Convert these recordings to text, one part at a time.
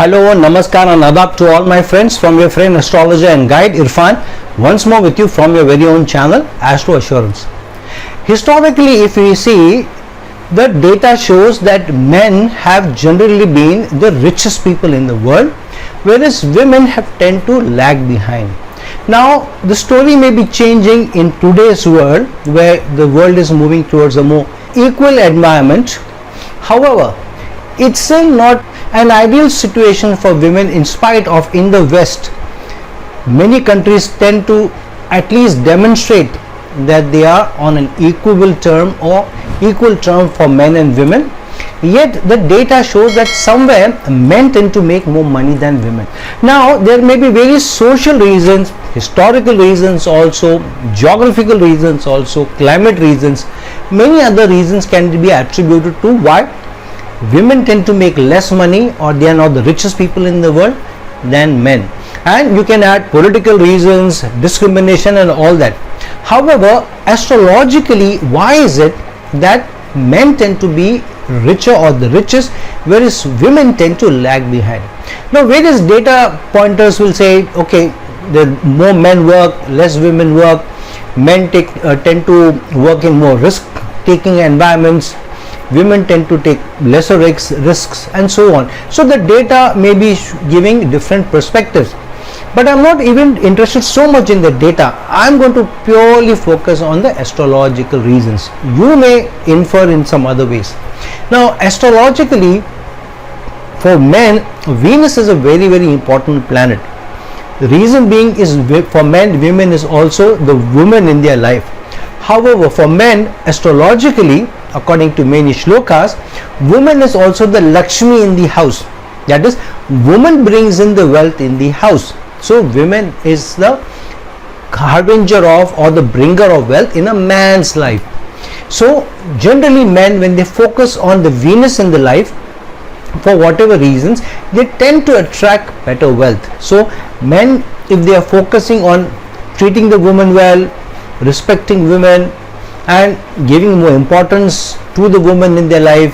Hello, Namaskar and Adab to all my friends from your friend astrologer and guide Irfan, once more with you from your very own channel Astro Assurance. Historically, if we see, the data shows that men have generally been the richest people in the world, whereas women have tend to lag behind. Now, the story may be changing in today's world, where the world is moving towards a more equal environment. However, it's still not an ideal situation for women, in spite of in the West many countries tend to at least demonstrate that they are on an equal term or equal term for men and women. Yet the data shows that somewhere men tend to make more money than women. Now, there may be various social reasons, historical reasons also, geographical reasons also, climate reasons, many other reasons can be attributed to why women tend to make less money, or they are not the richest people in the world than men. And you can add political reasons, discrimination and all that. However, astrologically, why is it that men tend to be richer or the richest, whereas women tend to lag behind? Now, various data pointers will say, okay, the more men work, less women work, men tend to work in more risk-taking environments, women tend to take lesser risks and so on. So the data may be giving different perspectives, but I'm not even interested so much in the data. I'm going to purely focus on the astrological reasons. You may infer in some other ways. Now, astrologically, for men, Venus is a very, very important planet. The reason being is, for men, women is also the woman in their life. However, for men, astrologically, according to many shlokas, woman is also the Lakshmi in the house. That is, woman brings in the wealth in the house. So women is the harbinger of, or the bringer of wealth in a man's life. So generally, men, when they focus on the Venus in the life, for whatever reasons, they tend to attract better wealth. So men, if they are focusing on treating the woman well, respecting women and giving more importance to the woman in their life,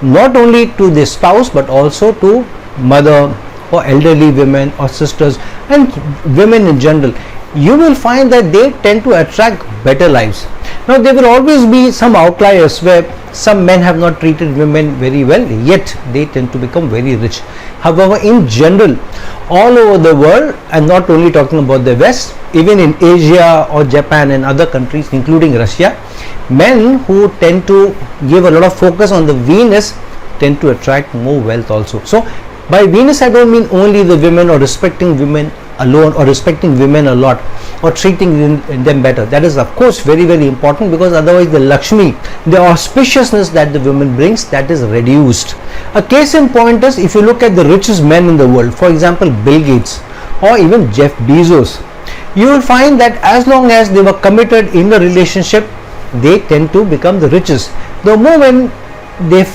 not only to their spouse but also to mother or elderly women or sisters and women in general, you will find that they tend to attract better lives. Now, there will always be some outliers where some men have not treated women very well, yet they tend to become very rich. However, in general, all over the world, and not only talking about the West, even in Asia or Japan and other countries including Russia, men who tend to give a lot of focus on the Venus tend to attract more wealth also. So by Venus, I don't mean only the women or respecting women alone or respecting women a lot or treating them better. That is of course very, very important, because otherwise the Lakshmi, the auspiciousness that the woman brings, that is reduced. A case in point is, if you look at the richest men in the world, for example Bill Gates or even Jeff Bezos, you will find that as long as they were committed in the relationship, they tend to become the richest. The moment they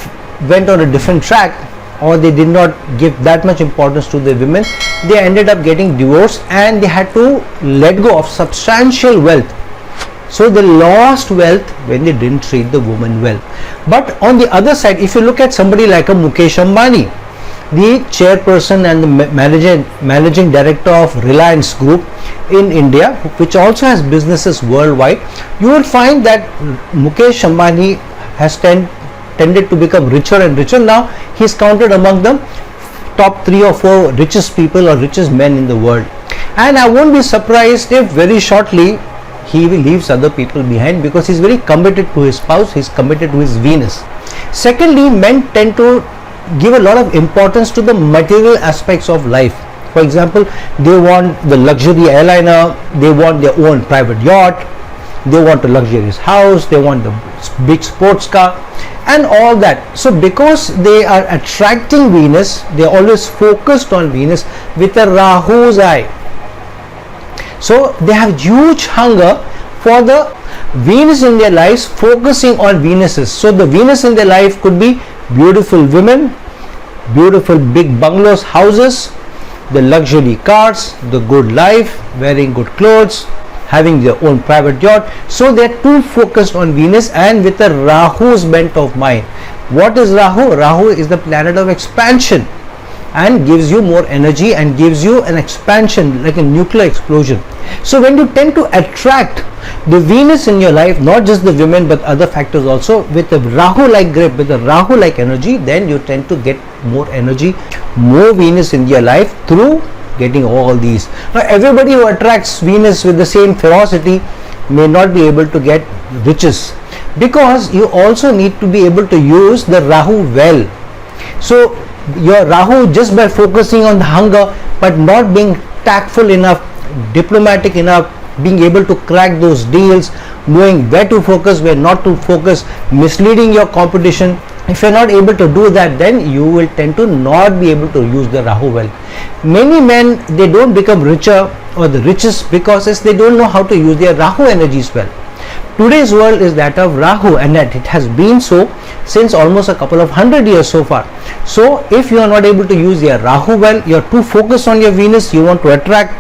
went on a different track, or they did not give that much importance to the women, they ended up getting divorced and they had to let go of substantial wealth. So they lost wealth when they didn't treat the woman well. But on the other side, if you look at somebody like a Mukesh Ambani, the chairperson and the managing director of Reliance Group in India, which also has businesses worldwide, you will find that Mukesh Ambani has tended to become richer and richer. Now he is counted among the top 3 or 4 richest people or richest men in the world, and I won't be surprised if very shortly he will leave other people behind, because he is very committed to his spouse, he is committed to his Venus. Secondly, men tend to give a lot of importance to the material aspects of life. For example, they want the luxury airliner, they want their own private yacht, they want a luxurious house, they want the big sports car and all that. So because they are attracting Venus, they are always focused on Venus with a Rahu's eye. So they have huge hunger for the Venus in their lives, focusing on Venuses. So the Venus in their life could be beautiful women, beautiful big bungalows, houses, the luxury cars, the good life, wearing good clothes, having their own private yacht. So they are too focused on Venus and with a Rahu's bent of mind. What is Rahu? Rahu is the planet of expansion. and gives you more energy and gives you an expansion like a nuclear explosion. So when you tend to attract the Venus in your life, not just the women but other factors also, with a Rahu like grip, with a Rahu like energy, then you tend to get more energy, more Venus in your life through getting all these. Now everybody who attracts Venus with the same ferocity may not be able to get riches, because you also need to be able to use the Rahu well. So your Rahu, just by focusing on the hunger but not being tactful enough, diplomatic enough, being able to crack those deals, knowing where to focus, where not to focus, misleading your competition, if you're not able to do that, then you will tend to not be able to use the Rahu well. Many men, they don't become richer or the richest because they don't know how to use their Rahu energies well. Today's world is that of Rahu, and that it has been so since almost a couple of 100 years so far. So if you are not able to use your Rahu well, you are too focused on your Venus, you want to attract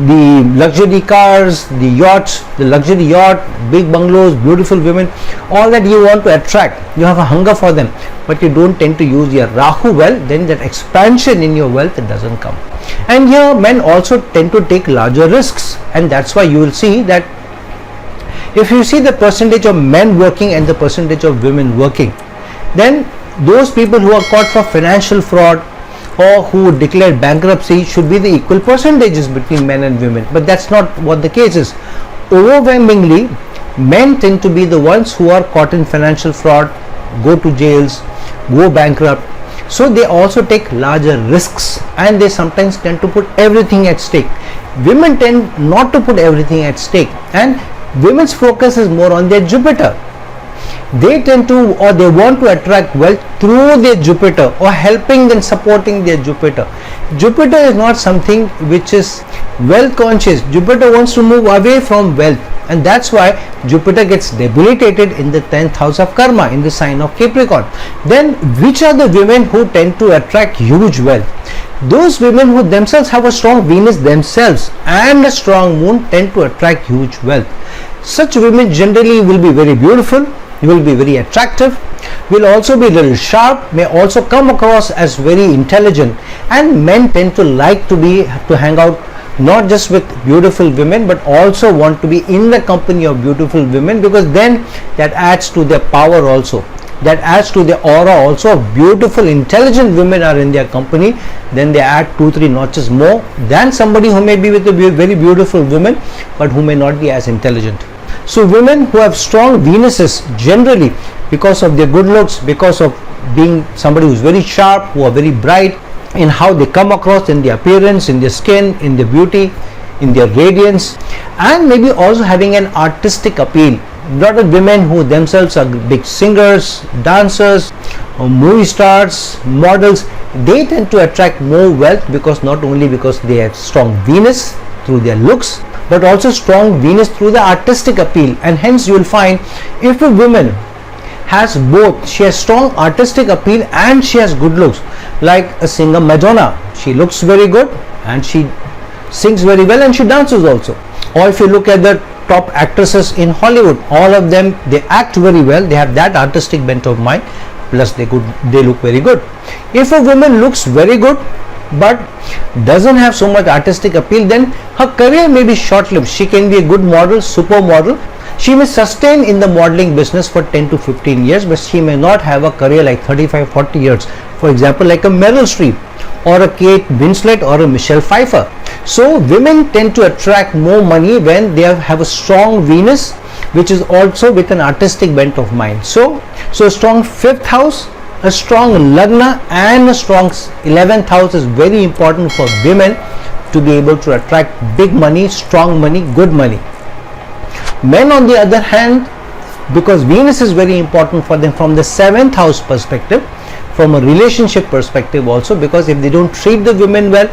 the luxury cars, the yachts, the luxury yacht, big bungalows, beautiful women, all that you want to attract, you have a hunger for them, but you don't tend to use your Rahu well, then that expansion in your wealth, it doesn't come. And here men also tend to take larger risks, and that's why you will see that if you see the percentage of men working and the percentage of women working, then those people who are caught for financial fraud or who declared bankruptcy should be the equal percentages between men and women, but that's not what the case is. Overwhelmingly, men tend to be the ones who are caught in financial fraud, go to jails, go bankrupt. So they also take larger risks, and they sometimes tend to put everything at stake. Women tend not to put everything at stake, and women's focus is more on their Jupiter. They tend to, or they want to attract wealth through their Jupiter, or helping them, supporting their Jupiter. Jupiter is not something which is wealth conscious. Jupiter wants to move away from wealth, and that's why Jupiter gets debilitated in the 10th house of karma, in the sign of Capricorn. Then which are the women who tend to attract huge wealth? Those women who themselves have a strong Venus themselves and a strong moon tend to attract huge wealth. Such women generally will be very beautiful, will be very attractive, will also be a little sharp, may also come across as very intelligent, and men tend to like to hang out not just with beautiful women but also want to be in the company of beautiful women, because then that adds to their power also, that adds to the aura also. Beautiful intelligent women are in their company, then they add 2-3 notches more than somebody who may be with a very beautiful woman but who may not be as intelligent. So women who have strong Venuses, generally because of their good looks, because of being somebody who is very sharp, who are very bright in how they come across, in their appearance, in their skin, in their beauty, in their radiance, and maybe also having an artistic appeal. A lot of women who themselves are big singers, dancers, or movie stars, models, they tend to attract more wealth, because not only because they have strong Venus through their looks, but also strong Venus through the artistic appeal. And hence you will find, if a woman has both, she has strong artistic appeal and she has good looks, like a singer Madonna, she looks very good and she sings very well and she dances also. Or if you look at the top actresses in Hollywood, all of them, they act very well, they have that artistic bent of mind, plus they look very good. If a woman looks very good but doesn't have so much artistic appeal, then her career may be short-lived. She can be a good model, supermodel. She may sustain in the modeling business for 10 to 15 years, but she may not have a career like 35-40 years. For example, like a Meryl Streep or a Kate Winslet or a Michelle Pfeiffer. So women tend to attract more money when they have a strong Venus, which is also with an artistic bent of mind. So a strong 5th house, a strong Lagna and a strong 11th house is very important for women to be able to attract big money, strong money, good money. Men on the other hand, because Venus is very important for them from the 7th house perspective, from a relationship perspective also, because if they don't treat the women well,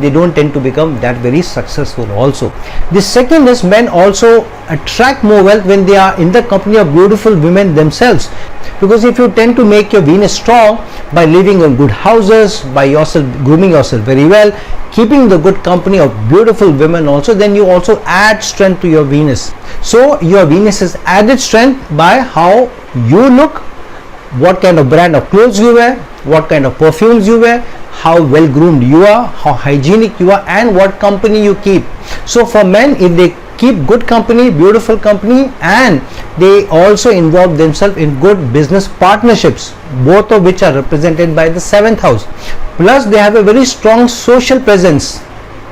they don't tend to become that very successful also. The second is, men also attract more wealth when they are in the company of beautiful women themselves, because if you tend to make your Venus strong by living in good houses, by yourself grooming yourself very well, keeping the good company of beautiful women also, then you also add strength to your Venus. So your Venus is added strength by how you look, what kind of brand of clothes you wear, what kind of perfumes you wear, how well groomed you are, how hygienic you are, and what company you keep. So for men, if they keep good company, beautiful company, and they also involve themselves in good business partnerships, both of which are represented by the 7th house, plus they have a very strong social presence.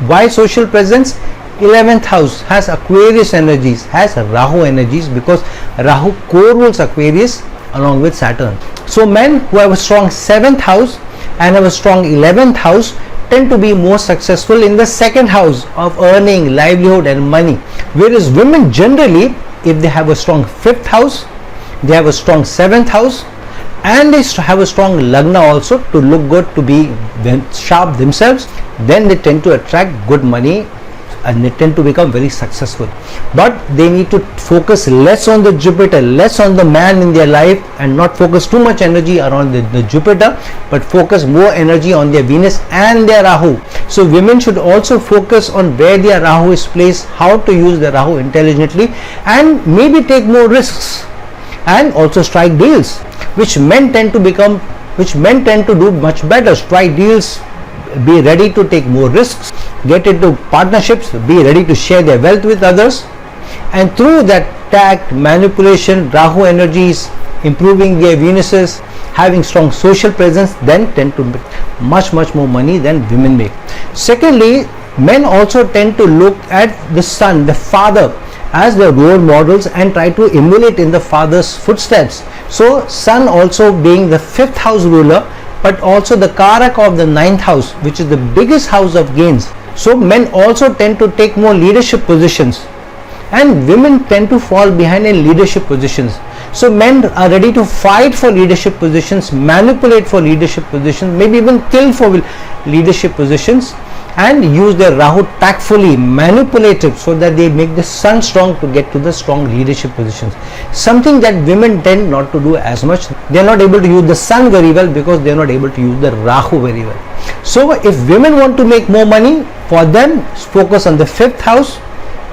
Why social presence? 11th house has Aquarius energies, has Rahu energies, because Rahu co-rules Aquarius along with Saturn. So men who have a strong 7th house and have a strong 11th house tend to be more successful in the 2nd house of earning, livelihood and money, whereas women generally, if they have a strong 5th house, they have a strong 7th house, and they have a strong lagna also to look good, to be sharp themselves, then they tend to attract good money and they tend to become very successful. But they need to focus less on the Jupiter, less on the man in their life, and not focus too much energy around the Jupiter, but focus more energy on their Venus and their Rahu. So women should also focus on where their Rahu is placed, how to use the Rahu intelligently, and maybe take more risks and also strike deals, which men tend to do much better. Strike deals, be ready to take more risks, get into partnerships, be ready to share their wealth with others, and through that tact, manipulation, Rahu energies, improving their Venuses, having strong social presence, then tend to make much more money than women make. Secondly, men also tend to look at the son, the father, as their role models and try to emulate in the father's footsteps. So sun also being the 5th house ruler, but also the Karak of the 9th house, which is the biggest house of gains. So men also tend to take more leadership positions, and women tend to fall behind in leadership positions. So men are ready to fight for leadership positions, manipulate for leadership positions, maybe even kill for leadership positions, and use their Rahu tactfully, manipulative, so that they make the sun strong to get to the strong leadership positions. Something that women tend not to do as much. They are not able to use the sun very well because they are not able to use the Rahu very well. So if women want to make more money, for them focus on the 5th house,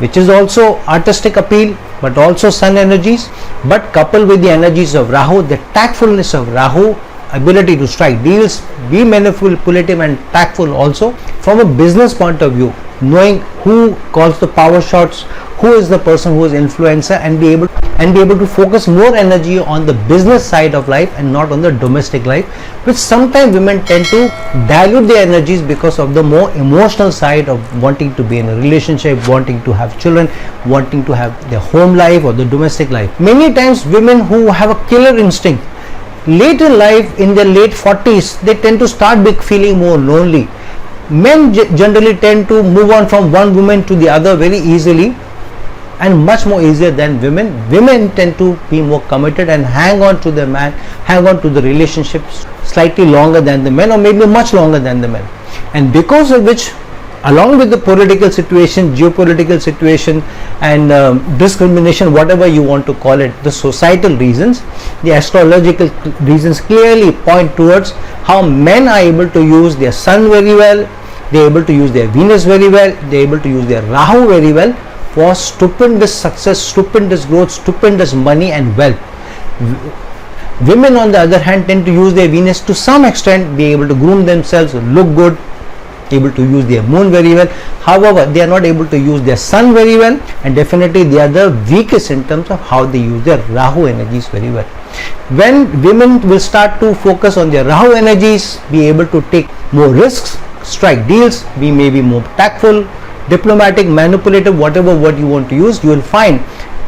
which is also artistic appeal, but also sun energies, but coupled with the energies of Rahu, the tactfulness of Rahu, ability to strike deals, be manipulative and tactful also from a business point of view, knowing who calls the power shots, who is the person who is influencer, and be able to focus more energy on the business side of life and not on the domestic life, which sometimes women tend to dilute their energies because of the more emotional side of wanting to be in a relationship, wanting to have children, wanting to have their home life or the domestic life. Many times women who have a killer instinct, late in life, in their late 40s, they tend to start feeling more lonely. Men generally tend to move on from one woman to the other very easily and much more easier than women. Women tend to be more committed and hang on to the man, hang on to the relationships slightly longer than the men, or maybe much longer than the men. And because of which, along with the political situation, geopolitical situation, and discrimination, whatever you want to call it, the societal reasons, the astrological reasons clearly point towards how men are able to use their sun very well, they are able to use their Venus very well, they are able to use their Rahu very well for stupendous success, stupendous growth, stupendous money and wealth. Women on the other hand tend to use their Venus to some extent, be able to groom themselves, look good, able to use their moon very well. However, they are not able to use their sun very well, and definitely they are the weakest in terms of how they use their Rahu energies very well. When women will start to focus on their Rahu energies, be able to take more risks, strike deals, be maybe more tactful, diplomatic, manipulative, whatever word you want to use, you will find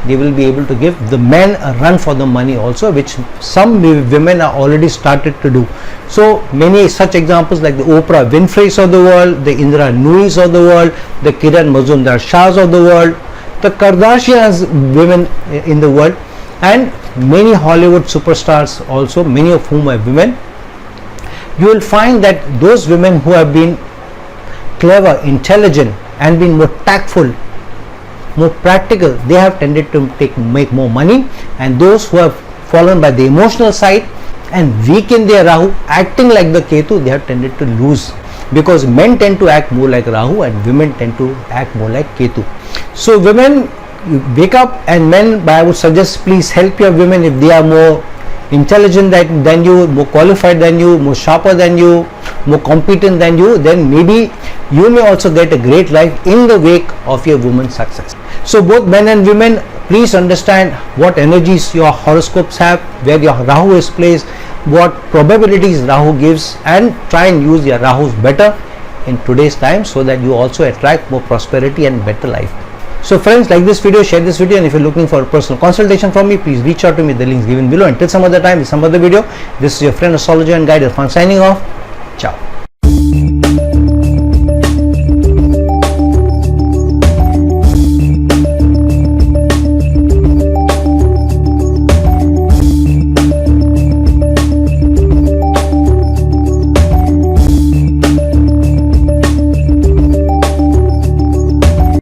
they will be able to give the men a run for the money also, which some women are already started to do. So many such examples like the Oprah Winfreys of the world, the Indra Nuis of the world, the Kiran Mazumdar Shahs of the world, the Kardashians women in the world, and many Hollywood superstars also, many of whom are women. You will find that those women who have been clever, intelligent and been more tactful, more practical, they have tended to make more money, and those who have fallen by the emotional side and weak in their Rahu, acting like the Ketu, they have tended to lose, because men tend to act more like Rahu and women tend to act more like Ketu. So women, wake up, and men, I would suggest please help your women if they are more intelligent than you, more qualified than you, more sharper than you, more competent than you, then maybe you may also get a great life in the wake of your woman's success. So both men and women, please understand what energies your horoscopes have, where your Rahu is placed, what probabilities Rahu gives, and try and use your Rahus better in today's time so that you also attract more prosperity and better life. So friends, like this video, share this video, and if you're looking for a personal consultation from me, please reach out to me. The links given below. Until some other time, with some other video, this is your friend, astrologer and guide Irfan, signing off. Ciao.